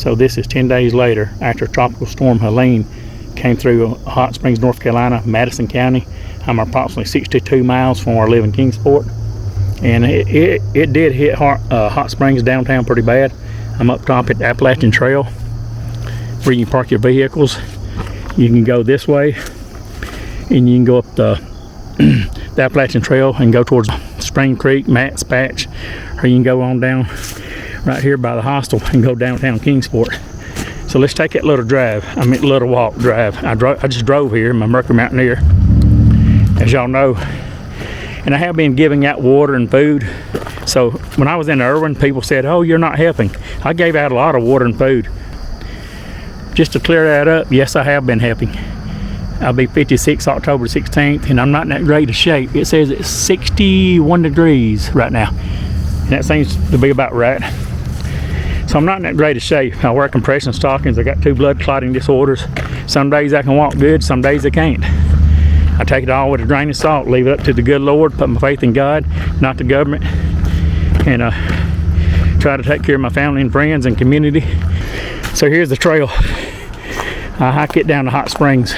So this is 10 days later after Tropical Storm Helene came through Hot Springs, North Carolina, Madison County. I'm approximately 62 miles from where I live in Kingsport. And it did hit Hot Springs downtown pretty bad. I'm up top at the Appalachian Trail where you can park your vehicles. You can go this way and you can go up the Appalachian Trail and go towards Spring Creek, Matt's Patch, or you can go on down right here by the hostel and go downtown Kingsport. So let's take that little little walk drive. I just drove here. I'm a Mercury Mountaineer, as y'all know, and I have been giving out water and food. So when I was in Irwin, people said, "Oh, you're not helping." I gave out a lot of water and food. Just to clear that up, yes, I have been helping. I'll be 56 October 16th, and I'm not in that great of shape. It says it's 61 degrees right now, and that seems to be about right. So I'm not in that great of shape. I wear compression stockings. I got 2 blood clotting disorders. Some days I can walk good, some days I can't. I take it all with a grain of salt, leave it up to the good Lord, put my faith in God, not the government, and try to take care of my family and friends and community. So here's the trail. I hike it down to Hot Springs.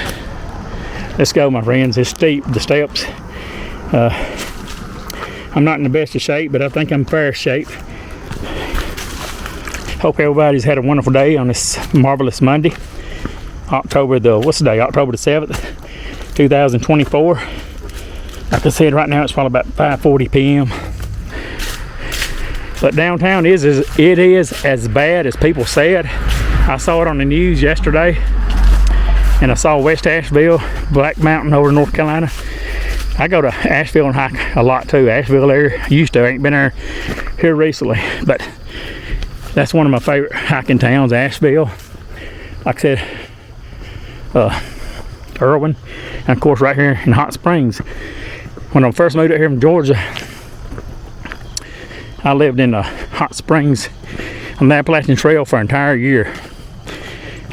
Let's go, my friends. It's steep, the steps. I'm not in the best of shape, but I think I'm fair shape. Hope everybody's had a wonderful day on this marvelous Monday. October the 7th, 2024. Like I said, right now it's probably about 5:40 p.m. But downtown is as bad as people said. I saw it on the news yesterday, and I saw West Asheville, Black Mountain over in North Carolina. I go to Asheville and hike a lot too. Asheville area, used to, ain't been there here recently, but that's one of my favorite hiking towns, Asheville. Like I said, Irwin, and of course right here in Hot Springs. When I first moved up here from Georgia, I lived in Hot Springs on the Appalachian Trail for an entire year.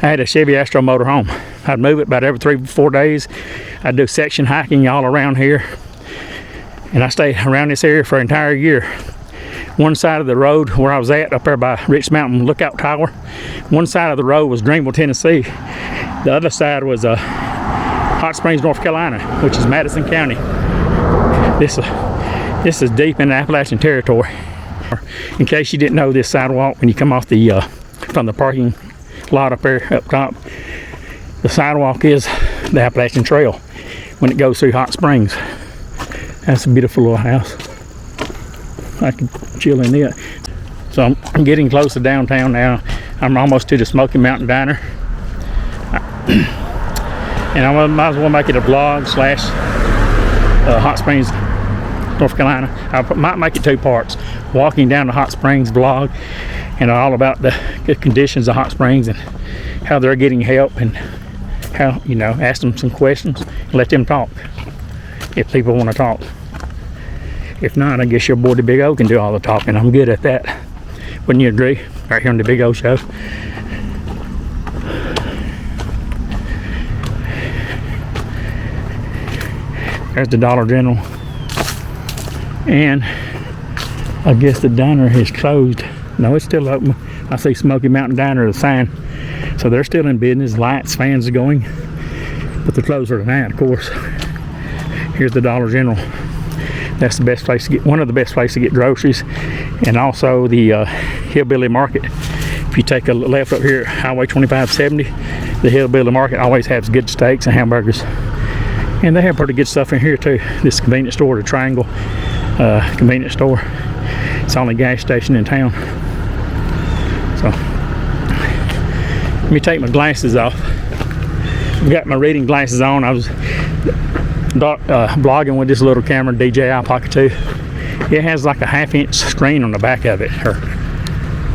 I had a Chevy Astro motorhome. I'd move it about every 3-4 days. I'd do section hiking all around here, and I stayed around this area for an entire year. One side of the road where I was at, up there by Rich Mountain Lookout Tower, one side of the road was Greenville, Tennessee. The other side was Hot Springs, North Carolina, which is Madison County. This is deep in the Appalachian territory. In case you didn't know, this sidewalk, when you come off the from the parking lot up there up top, the sidewalk is the Appalachian Trail when it goes through Hot Springs. That's a beautiful little house. I can chill in it. So I'm getting close to downtown now. I'm almost to the Smoky Mountain Diner. And I might as well make it a vlog slash Hot Springs, North Carolina. I might make it 2 parts. Walking down to Hot Springs vlog, and all about the conditions of Hot Springs and how they're getting help, and how, ask them some questions and let them talk if people want to talk. If not, I guess your boy the Big O can do all the talking. I'm good at that. Wouldn't you agree? Right here on the Big O Show. There's the Dollar General. And I guess the diner is closed. No, it's still open. I see Smoky Mountain Diner, the sign. So they're still in business. Lights, fans are going. But they're closed for tonight, of course. Here's the Dollar General. That's the best place to get, one of the best places to get groceries. And also the Hillbilly Market. If you take a left up here at Highway 2570, the Hillbilly Market always has good steaks and hamburgers. And they have pretty good stuff in here too. This convenience store, the Triangle convenience store. It's the only gas station in town. So let me take my glasses off. I've got my reading glasses on. I was vlogging with this little camera, DJI Pocket 2. It has like a 1/2-inch screen on the back of it.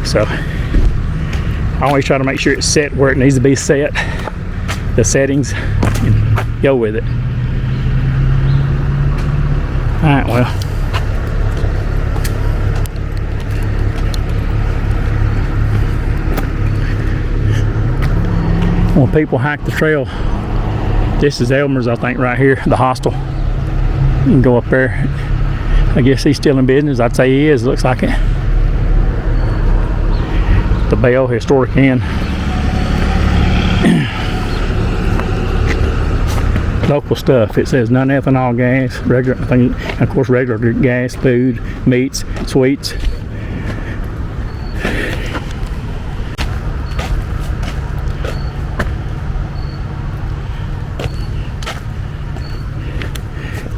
So I always try to make sure it's set where it needs to be set. The settings, and go with it. Alright, well. When people hike the trail, this is Elmer's, I think, right here, the hostel. You can go up there. I guess he's still in business. I'd say he is, looks like it. the Bell Historic Inn. Local stuff. It says none ethanol gas, regular thing, of course regular gas, food, meats, sweets.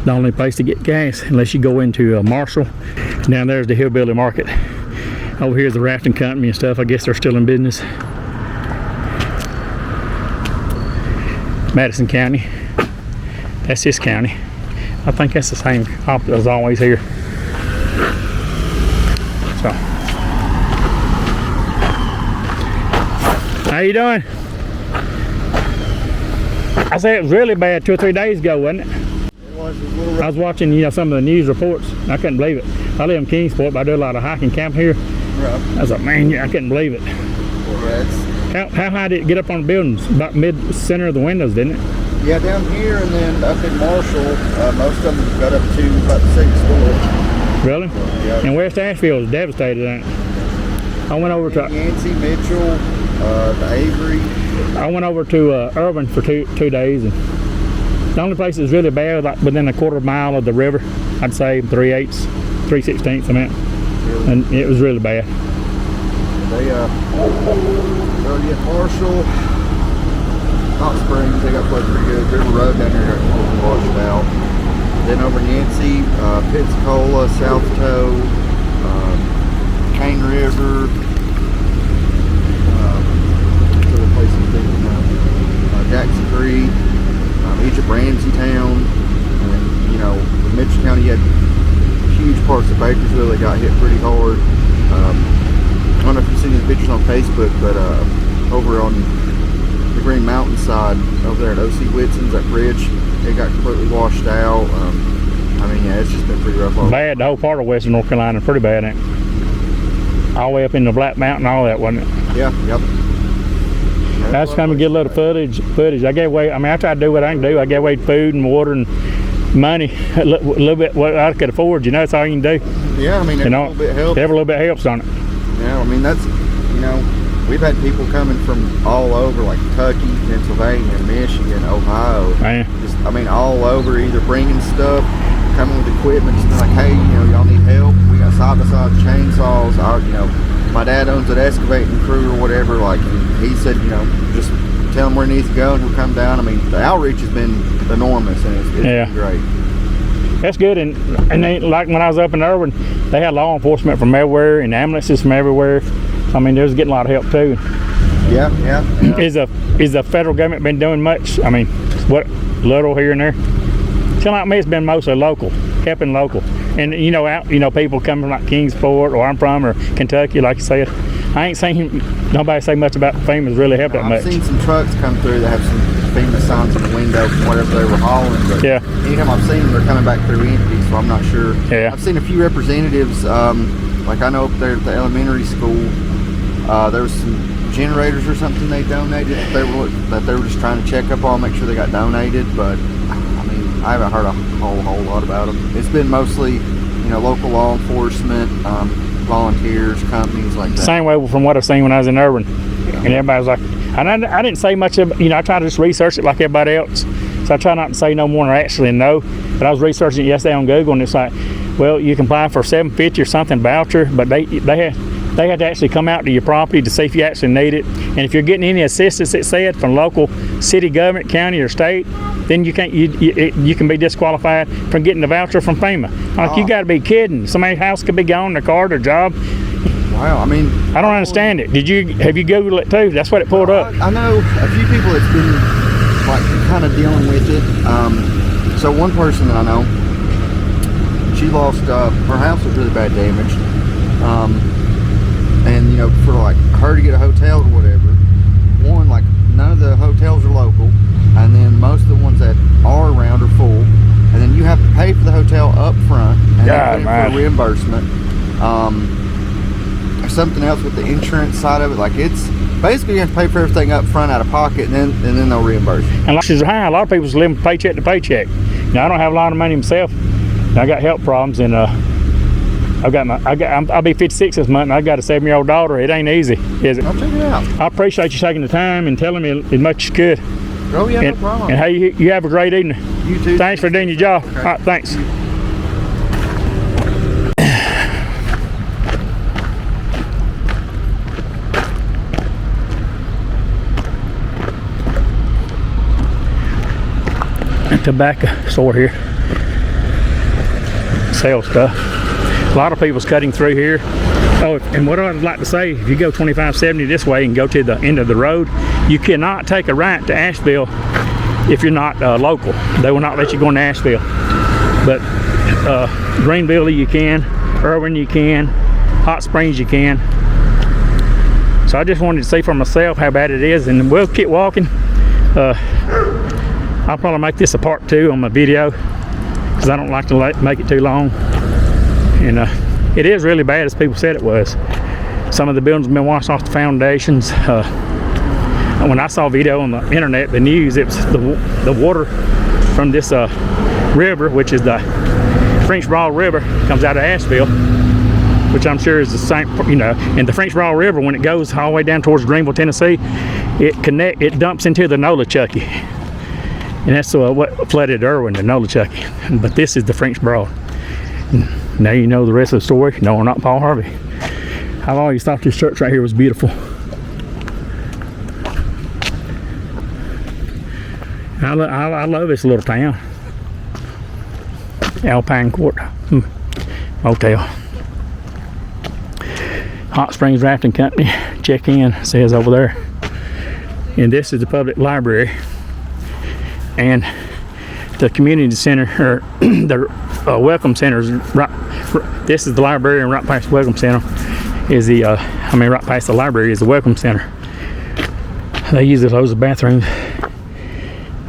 The only place to get gas unless you go into Marshall. Down there's the Hillbilly Market. Over here is the rafting company and stuff. I guess they're still in business. Madison County. That's this county. I think that's the same as always here. So, how you doing? I said it was really bad 2 or 3 days ago, wasn't it? I was watching, some of the news reports. I couldn't believe it. I live in Kingsport, but I do a lot of hiking camp here. Right. I was like, man, I couldn't believe it. Well, how high did it get up on the buildings? About mid-center of the windows, didn't it? Yeah, down here and then up in Marshall, most of them got up to about the 6th floor. Really? Yeah. And West Asheville is devastated, ain't it? I went over to Yancey, Mitchell, the Avery. I went over to Irvin for two days, and the only place that's really bad, like within a quarter mile of the river, I'd say 3/8, 3/16, I meant. Really? And it was really bad. They already at Marshall, Hot Springs, they got played pretty good. River Road down there got totally washed out. Then over in Yancey, Pensacola, South Toe, Cane River, other places Jackson Creek, Egypt Ramsey Town, and in Mitchell County you had huge parts of Bakersville that got hit pretty hard. I don't know if you've seen these pictures on Facebook, but over on the Green Mountain side, over there at O.C. Whitson's, that bridge, it got completely washed out. Yeah, it's just been pretty rough. Bad, the whole part of western North Carolina, pretty bad, ain't it? All the way up in the Black Mountain, all that, wasn't it? Yeah, yep. I was trying to get a little footage. I gave away, I tried to do what I can do. I gave away food and water and money, a little bit what I could afford, that's all you can do. Yeah, every little bit helps. Every little bit helps on it. Yeah, that's, we've had people coming from all over, like Kentucky, Pennsylvania, Michigan, Ohio. Man. Just, all over, either bringing stuff, coming with equipment, just like, hey, y'all need help. We got side-by-side chainsaws. My dad owns an excavating crew or whatever, he said, just tell him where he needs to go and he'll come down. The outreach has been enormous and it's been great. That's good, and they, like when I was up in Irvin, they had law enforcement from everywhere and ambulances from everywhere. They was getting a lot of help too. Yeah. Is the federal government been doing much? What little here and there? Kind like me, it's been mostly local, helping local. And people coming from like Kingsport or I'm from or Kentucky, like you said. I ain't seen nobody say much about FEMA's really helped that much. I've seen some trucks come through that have some FEMA signs in the window from whatever they were hauling. But anytime I've seen them, they're coming back through empty, so I'm not sure. Yeah. I've seen a few representatives, like I know up there at the elementary school, there was some generators or something they donated that they were just trying to check up on, make sure they got donated, but I haven't heard a whole lot about them. It's been mostly, local law enforcement, volunteers, companies like that. Same way from what I've seen when I was in Irvin. And everybody was like, and I didn't say much of I try to just research it like everybody else. So I try not to say no more than I actually know. But I was researching it yesterday on Google, and it's like, well, you can apply for $750 or something voucher, but they had to actually come out to your property to see if you actually need it. And if you're getting any assistance, it said, from local city government, county, or state, then you can be disqualified from getting the voucher from FEMA. You got to be kidding. Somebody's house could be gone, their car, their job. Wow, I don't understand it. Have you Googled it too? That's what it pulled up. I know a few people that's been kind of dealing with it. So one person that I know, she lost her house was really bad damage. And for her to get a hotel or whatever, one, none of the hotels are local, and then most of the ones that are around are full, and then you have to pay for the hotel up front and then for reimbursement. There's something else with the insurance side of it, it's basically you have to pay for everything up front out of pocket, and then they'll reimburse you. And high, a lot of people's living paycheck to paycheck. I don't have a lot of money myself. I got health problems, and I'll be 56 this month, and I got a 7-year-old daughter. It ain't easy, is it? I'll check it out. I appreciate you taking the time and telling me as much as you could. Oh yeah, no problem. And hey, you have a great evening. You too. Thanks for doing your job. Okay. All right, thanks. Tobacco store here. Sell stuff. A lot of people's cutting through here. Oh, and what I'd like to say, if you go 2570 this way and go to the end of the road, you cannot take a right to Asheville if you're not local. They will not let you go into Asheville. But Greenville you can, Irwin you can, Hot Springs you can. So I just wanted to see for myself how bad it is, and we'll keep walking. I'll probably make this a part 2 on my video because I don't like to make it too long. And it is really bad as people said it was. Some of the buildings have been washed off the foundations. When I saw a video on the internet, the news, it was the water from this river, which is the French Broad River, comes out of Asheville, which I'm sure is the same, you know. And the French Broad River, when it goes all the way down towards Greenville, Tennessee, it dumps into the Nolichucky. And that's what flooded Irwin and Nolichucky. But this is the French Broad. Now you know the rest of the story. No, we're not Paul Harvey. I've always thought this church right here was beautiful. I love this little town. Alpine Court Motel. Hot Springs Rafting Company. Check in, says over there. And this is the public library. And the community center, or the welcome center, is right. This is the library, and right past the welcome center is the, right past the library is the welcome center. They use it as a bathroom.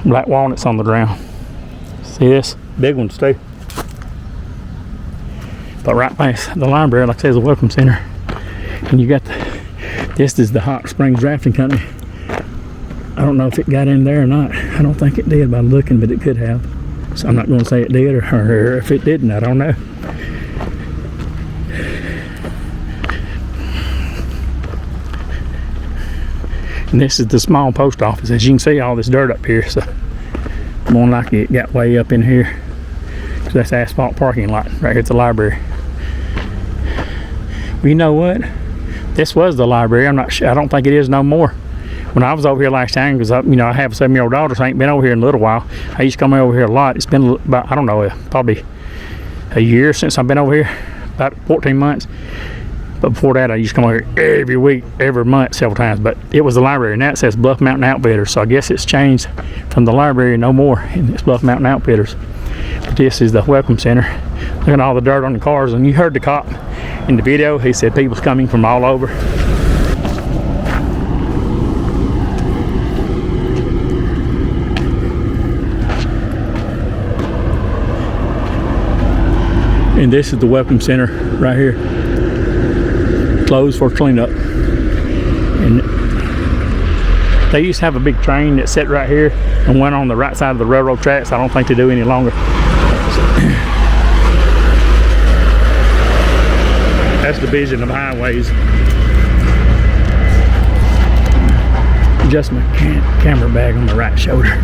Black walnuts on the ground. See this? Big ones too. But right past the library, like I said, is the welcome center. And you got this is the Hot Springs Rafting Company. I don't know if it got in there or not. I don't think it did by looking, but it could have. So I'm not going to say it did, or if it didn't, I don't know. And this is the small post office. As you can see, all this dirt up here, so more than likely it got way up in here. So that's asphalt parking lot right here at the library. Well, you know what? This was the library. I'm not sure. I don't think it is no more. When I was over here last time, because I have a 7-year-old daughter, so I ain't been over here in a little while. I used to come over here a lot. It's been about, I don't know, probably a year since I've been over here, about 14 months. But before that, I used to come over here every week, every month, several times. But it was the library, and now it says Bluff Mountain Outfitters. So I guess it's changed from the library no more, and it's Bluff Mountain Outfitters. But this is the welcome center. Look at all the dirt on the cars, and you heard the cop in the video. He said people's coming from all over. And this is the welcome center right here. Closed for cleanup. And they used to have a big train that sat right here and went on the right side of the railroad tracks. I don't think they do any longer. That's the Division of Highways. Just my camera bag on the right shoulder.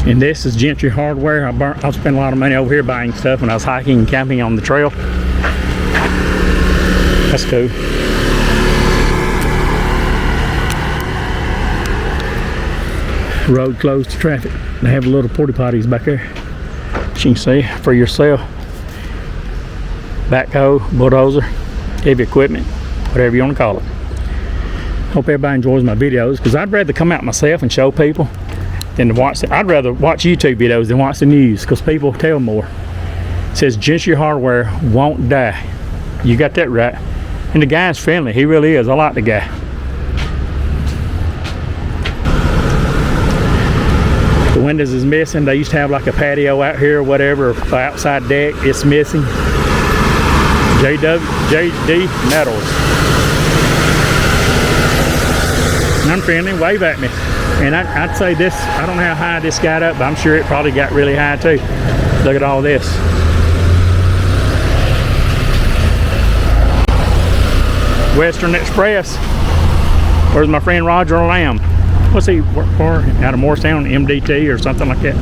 And this is Gentry Hardware. I spent a lot of money over here buying stuff when I was hiking and camping on the trail. That's cool. Road closed to traffic. They have little porta potties back there, as you can see, for your cell. Backhoe, bulldozer, heavy equipment, whatever you want to call it. Hope everybody enjoys my videos, because I'd rather come out myself and show people than to watch it. I'd rather watch YouTube videos than watch the news, because people tell more. It says Gentry Hardware won't die. You got that right. And the guy's friendly. He really is. I like the guy. The windows is missing. They used to have like a patio out here or whatever, or outside deck. It's missing. JD Metals. And I'm friendly. Wave at me. And I'd say this, I don't know how high this got up, but I'm sure it probably got really high too. Look at all this. Western Express. Where's my friend Roger Lamb? What's he work for? Out of Morristown, MDT or something like that.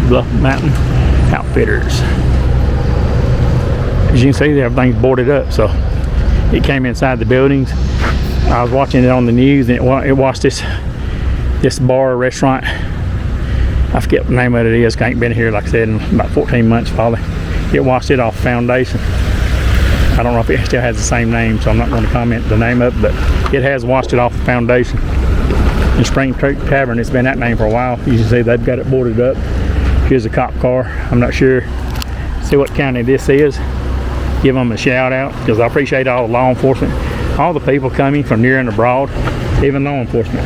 Bluff Mountain Outfitters. As you can see, everything's boarded up, so it came inside the buildings. I was watching it on the news, and it watched this bar restaurant. I forget what the name of it is. I ain't been here, like I said, in about 14 months probably. It washed it off foundation. I don't know if it still has the same name, so I'm not going to comment the name of it, but it has washed it off the foundation. In Spring Creek Tavern, it's been that name for a while. You can see they've got it boarded up. Here's a cop car. I'm not sure. See what county this is. Give them a shout out, because I appreciate all the law enforcement, all the people coming from near and abroad, even law enforcement.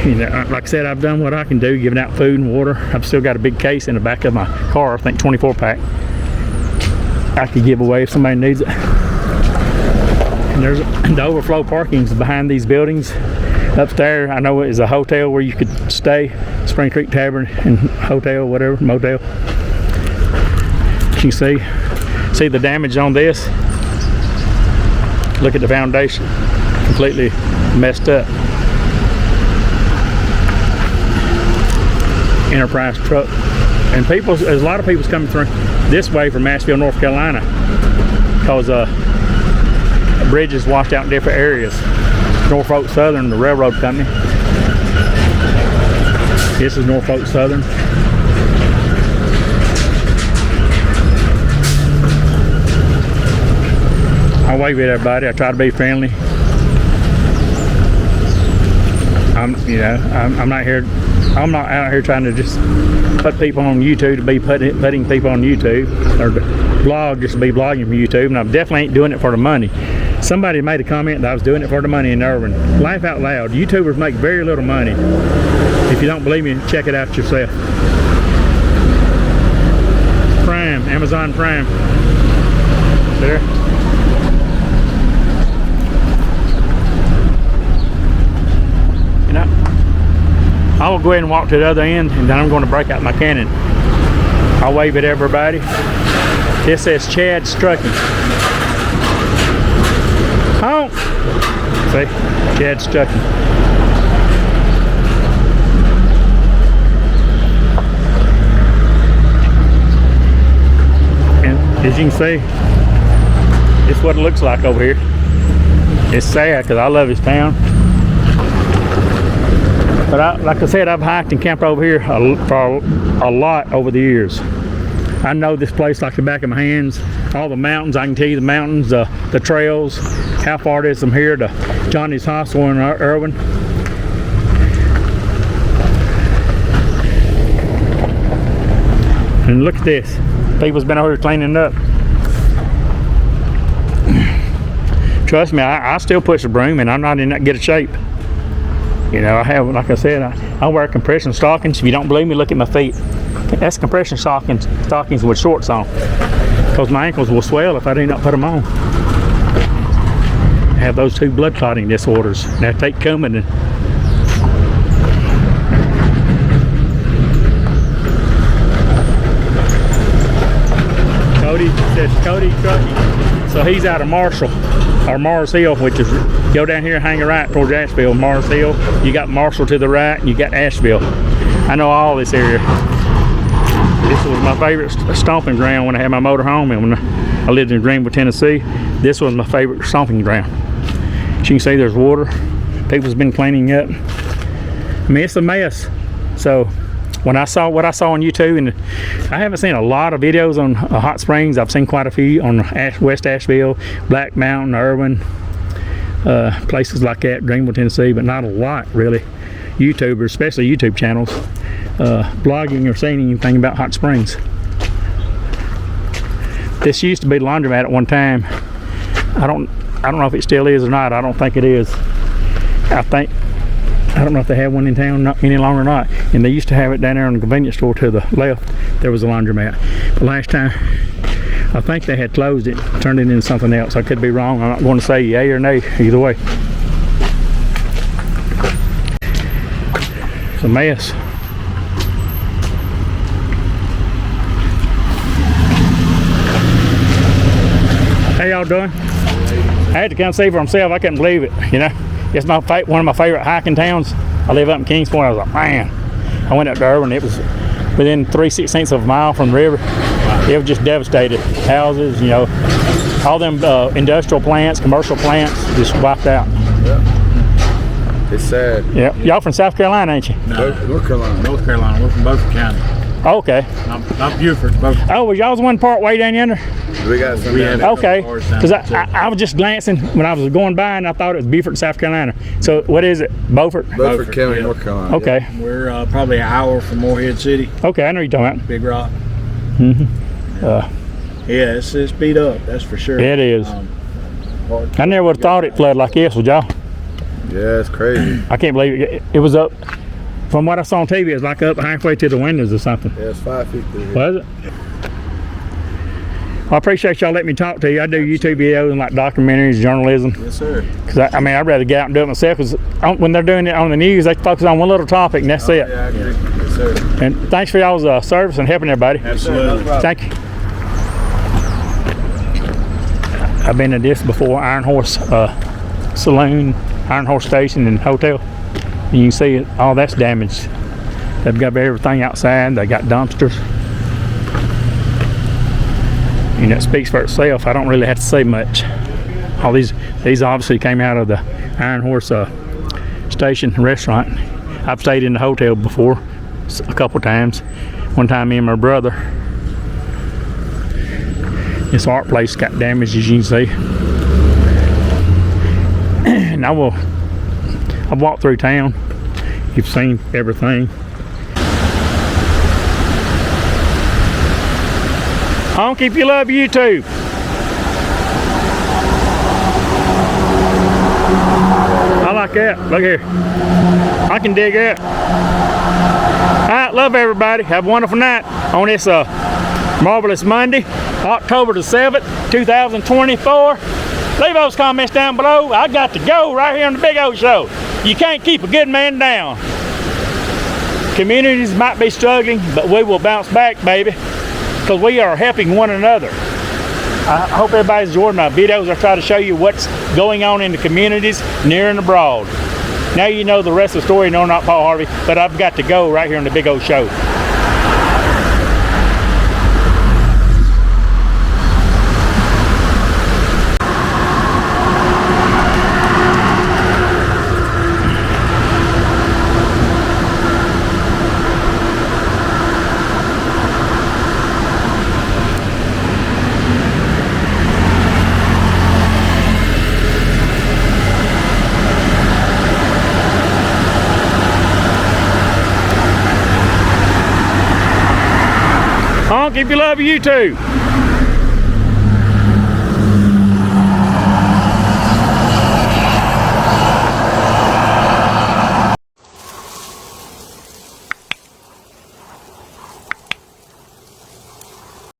You know, like I said, I've done what I can do, giving out food and water. I've still got a big case in the back of my car, I think 24 pack. I could give away if somebody needs it. And there's the overflow parkings behind these buildings. Up there, I know it is a hotel where you could stay. Spring Creek Tavern and hotel, whatever, motel. You can see the damage on this. Look at the foundation, completely messed up. Enterprise truck, and there's a lot of people coming through this way from Asheville, North Carolina, because bridges washed out in different areas. Norfolk Southern, the railroad company. This is Norfolk Southern. I wave at everybody. I try to be friendly. I'm not out here trying to just put people on YouTube to be putting people on YouTube, or to blog just to be blogging from YouTube, and I definitely ain't doing it for the money. Somebody made a comment that I was doing it for the money in Irvin. Laugh out loud. YouTubers make very little money. If you don't believe me, check it out yourself. Prime, Amazon Prime. There. You know, I will go ahead and walk to the other end, and then I'm going to break out my cannon. I'll wave at everybody. This says Chad's Trucking. Honk! See? Chad's Trucking. And as you can see, it's what it looks like over here. It's sad because I love this town. But like I said, I've hiked and camped over here for a lot over the years. I know this place like the back of my hands. All the mountains, I can tell you the mountains, the trails, how far it is from here to Johnny's Hostel in Irvin. And look at this. People's been over here cleaning up. Trust me, I still push a broom, and I'm not in that good a shape. You know, I have, like I said, I wear compression stockings. If you don't believe me, look at my feet. That's compression stockings with shorts on, because my ankles will swell if I do not put them on. I have those 2 blood clotting disorders. Now take Coumadin. Cody says Cody Trucking. So he's out of Marshall, or Mars Hill, which is, go down here and hang a right towards Asheville. Mars Hill, you got Marshall to the right, and you got Asheville. I know all this area. This was my favorite stomping ground when I had my motor home, and when I lived in Greenville, Tennessee. This was my favorite stomping ground. As you can see, there's water. People's been cleaning up. I mean, it's a mess. So when I saw what I saw on YouTube, and I haven't seen a lot of videos on hot springs. I've seen quite a few on West Asheville, Black Mountain, Irvin, places like that, Greenville, Tennessee, but not a lot really. YouTubers, especially YouTube channels, blogging or saying anything about hot springs. This used to be the laundromat at one time. I don't know if it still is or not. I don't think it is. I don't know if they have one in town any longer or not. And they used to have it down there on the convenience store to the left. There was a laundromat. But last time I think they had closed it, turned it into something else. I could be wrong. I'm not going to say yay or nay either way. It's a mess. How y'all doing? I had to come see for myself. I couldn't believe it. You know, it's one of my favorite hiking towns. I live up in Kingsport. I was like, man. I went up there and it was within 3/16 of a mile from the river. It was just devastated. Houses, you know, all them industrial plants, commercial plants, just wiped out. Yeah. It's sad. Yeah. Y'all from South Carolina, ain't you? No, North Carolina. North Carolina. We're from Beaufort County. Oh, okay. Not Beaufort, Beaufort. Oh, was y'all's one part way down yonder? We got some. We had Okay. bars down Because there, I was just glancing when I was going by and I thought it was Beaufort, South Carolina. So what is it? Beaufort? Beaufort County, yeah. North Carolina. Okay. We're probably an hour from Morehead City, Okay, I know you're talking about. Big Rock. Uh, Yeah, it's beat up, that's for sure. It is. I never would have thought it flooded like this, would y'all? Yeah, it's crazy. I can't believe it. It was up, from what I saw on TV, it was like up halfway to the windows or something. Yeah, it's 5 feet through here. Was it? Well, I appreciate y'all letting me talk to you. I do YouTube videos and like documentaries, journalism. Yes, sir. Because I mean, I'd rather get out and do it myself. Because when they're doing it on the news, they focus on one little topic and that's it. Yeah, I agree. Yes, sir. And thanks for y'all's service and helping everybody. Absolutely. Thank you. I've been to this before, Iron Horse Saloon, Iron Horse Station and Hotel. And you can see it, all that's damaged. They've got everything outside. They got dumpsters. You know, it speaks for itself. I don't really have to say much. All these obviously came out of the Iron Horse Station restaurant. I've stayed in the hotel before a couple times. One time me and my brother. This art place got damaged, as you can see. And I've walked through town. You've seen everything. Honk if you love YouTube. I like that. Look here. I can dig that. Alright, love everybody. Have a wonderful night on this marvelous Monday, October the 7th, 2024. Leave those comments down below. I got to go right here on the Big O Show. You can't keep a good man down. Communities might be struggling, but we will bounce back, baby, because we are helping one another. I hope everybody's enjoying my videos. I try to show you what's going on in the communities near and abroad. Now you know the rest of the story. No, not Paul Harvey, but I've got to go right here on the Big O Show. Honk if you love YouTube.